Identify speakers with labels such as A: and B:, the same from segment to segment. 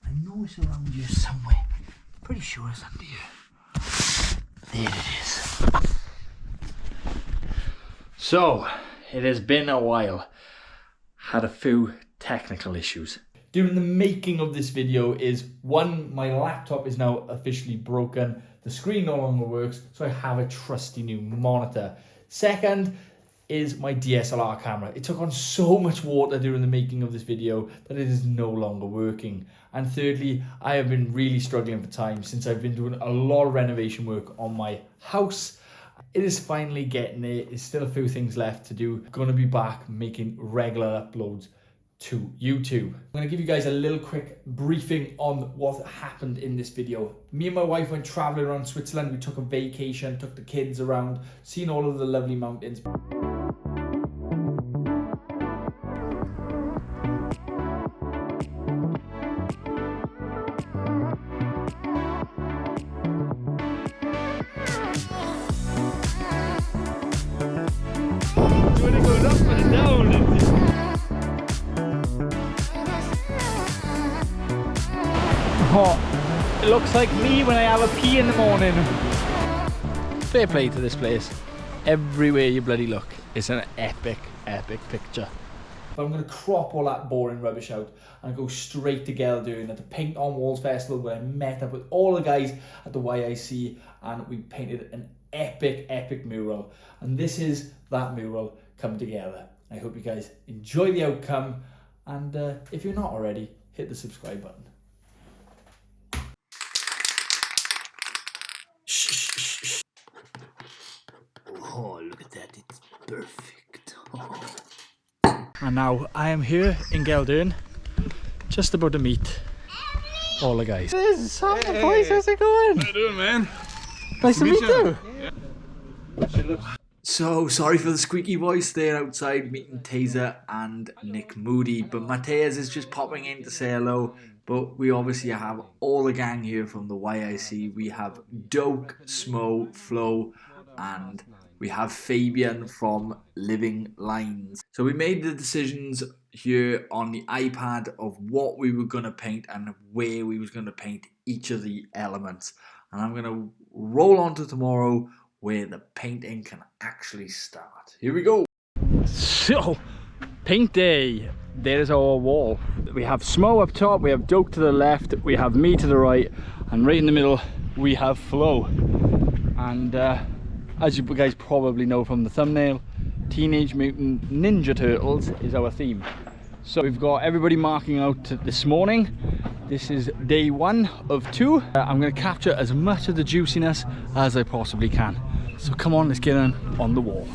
A: I know it's around here somewhere. Pretty sure it's under here. There it is. So, it has been a while. Had a few technical issues. During the making of this video is, one, my laptop is now officially broken. The screen no longer works, so I have a trusty new monitor. Second is my DSLR camera. It took on so much water during the making of this video that it is no longer working. And thirdly, I have been really struggling for time since I've been doing a lot of renovation work on my house. It is finally getting there. There's still a few things left to do. I'm gonna be back making regular uploads to YouTube. I'm gonna give you guys a little quick briefing on what happened in this video. Me and my wife went traveling around Switzerland. We took a vacation, took the kids around, seen all of the lovely mountains. When it goes up and down. Oh, it looks like me when I have a pee in the morning. Fair play to this place. Everywhere you bloody look, it's an epic, epic picture. But I'm going to crop all that boring rubbish out and go straight to Geldern at the Paint on Walls Festival, where I met up with all the guys at the YIC and we painted an epic, epic mural. And this is that mural come together. I hope you guys enjoy the outcome, and if you're not already, hit the subscribe button. Oh, look at that, it's perfect. Oh. And now I am here in Geldern, just about to meet all the guys. This is Sam, hey, boys, how's it going?
B: How you doing, man?
A: Nice to meet you.
B: Yeah.
A: So, sorry for the squeaky voice there outside, meeting Taser and Nick Moody, but Mateus is just popping in to say hello. But we obviously have all the gang here from the YIC. We have Doak, Smo, Flo, and we have Fabian from Living Lines. So we made the decisions here on the iPad of what we were going to paint and where we was going to paint each of the elements. And I'm going to roll on to tomorrow where the painting can actually start. Here we go. So, paint day. There's our wall. We have Smo up top, we have Doak to the left, we have me to the right, and right in the middle we have Flo. And as you guys probably know from the thumbnail, Teenage Mutant Ninja Turtles is our theme. So we've got everybody marking out this morning. This is day 1 of 2. I'm going to capture as much of the juiciness as I possibly can. So come on, let's get on the wall.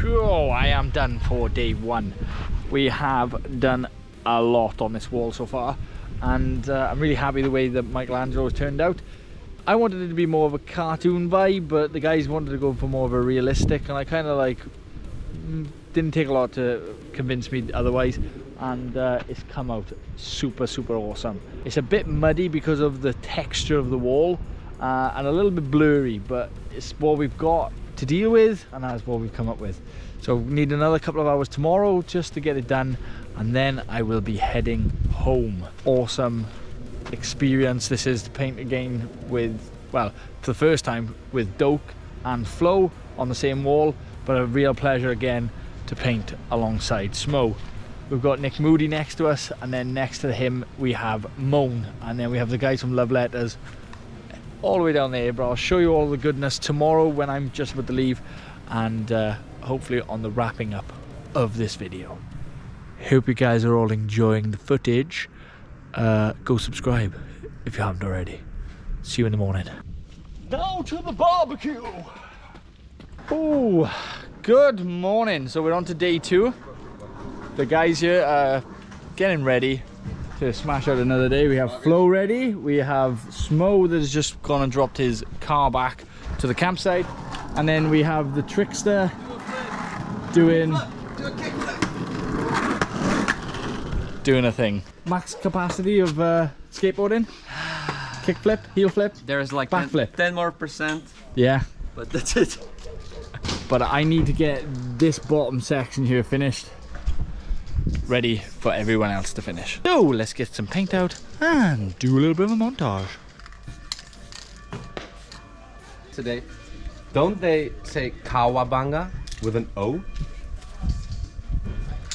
A: So I am done for day 1. We have done a lot on this wall so far, and I'm really happy the way that Michelangelo has turned out. I wanted it to be more of a cartoon vibe, but the guys wanted to go for more of a realistic, and I kind of like didn't take a lot to convince me otherwise, and it's come out super awesome. It's a bit muddy because of the texture of the wall, and a little bit blurry, but it's what we've got to deal with, and that's what we've come up with. So we need another couple of hours tomorrow just to get it done, and then I will be heading home. Awesome experience this is to paint again with well, for the first time with Doke and Flo on the same wall, but a real pleasure again to paint alongside Smo. We've got Nick Moody next to us, and then next to him we have Moan, and then we have the guys from Love Letters all the way down there. But I'll show you all the goodness tomorrow when I'm just about to leave, and hopefully on the wrapping up of this video. Hope you guys are all enjoying the footage. Go subscribe if you haven't already. See you in the morning. Down to the barbecue. Oh, good morning. So we're on to day 2. The guys here are getting ready to smash out another day. We have Flo ready. We have Smo that has just gone and dropped his car back to the campsite. And then we have the Trickster doing a thing. Max capacity of skateboarding. Kickflip, heel flip.
C: There's like
A: backflip.
C: 10 more percent.
A: Yeah.
C: But that's it.
A: But I need to get this bottom section here finished, ready for everyone else to finish. So let's get some paint out and do a little bit of a montage.
C: Today, don't they say Kawabanga with an O?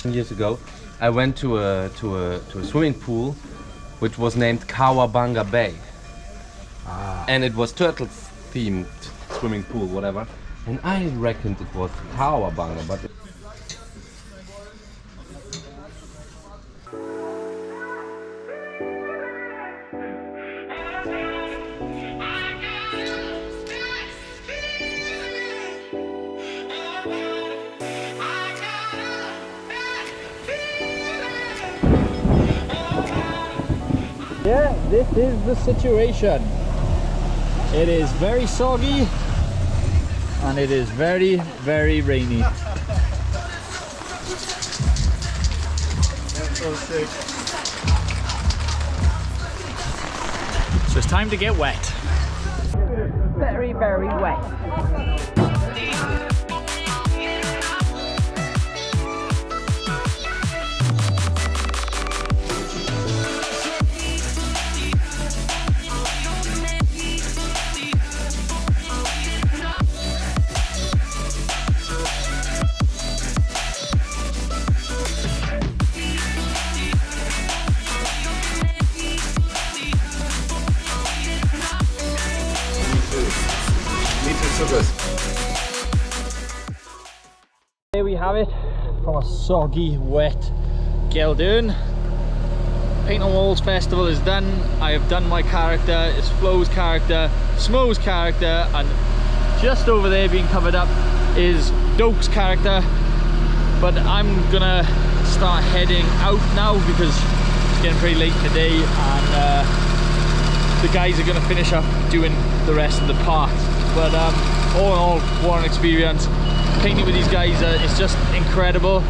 C: Years ago, I went to a swimming pool, which was named Kawabanga Bay, and it was turtles themed swimming pool, whatever. And I reckoned it was Kawabanga, but.
A: Yeah, this is the situation. It is very soggy and it is very, very rainy. So it's time to get wet.
D: Very, very wet.
A: Here we have it from a soggy, wet Geldern. Paint on Walls Festival is done. I have done my character. It's Flo's character, Smo's character, and just over there being covered up is Doke's character. But I'm gonna start heading out now because it's getting pretty late today, and the guys are gonna finish up doing the rest of the parts. But all in all, what an experience. Painting with these guys is just incredible,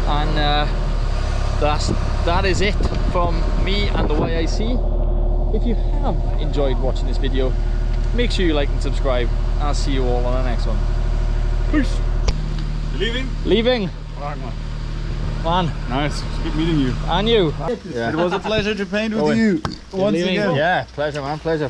A: and that is it from me and the YIC. If you have enjoyed watching this video, make sure you like and subscribe. I'll see you all on the next one. Peace.
B: You leaving?
A: Leaving.
B: Alright, man.
A: Man.
B: Nice. It's good meeting you.
A: And you.
B: Yeah. It was a pleasure to paint with you once again.
A: Yeah, pleasure, man. Pleasure.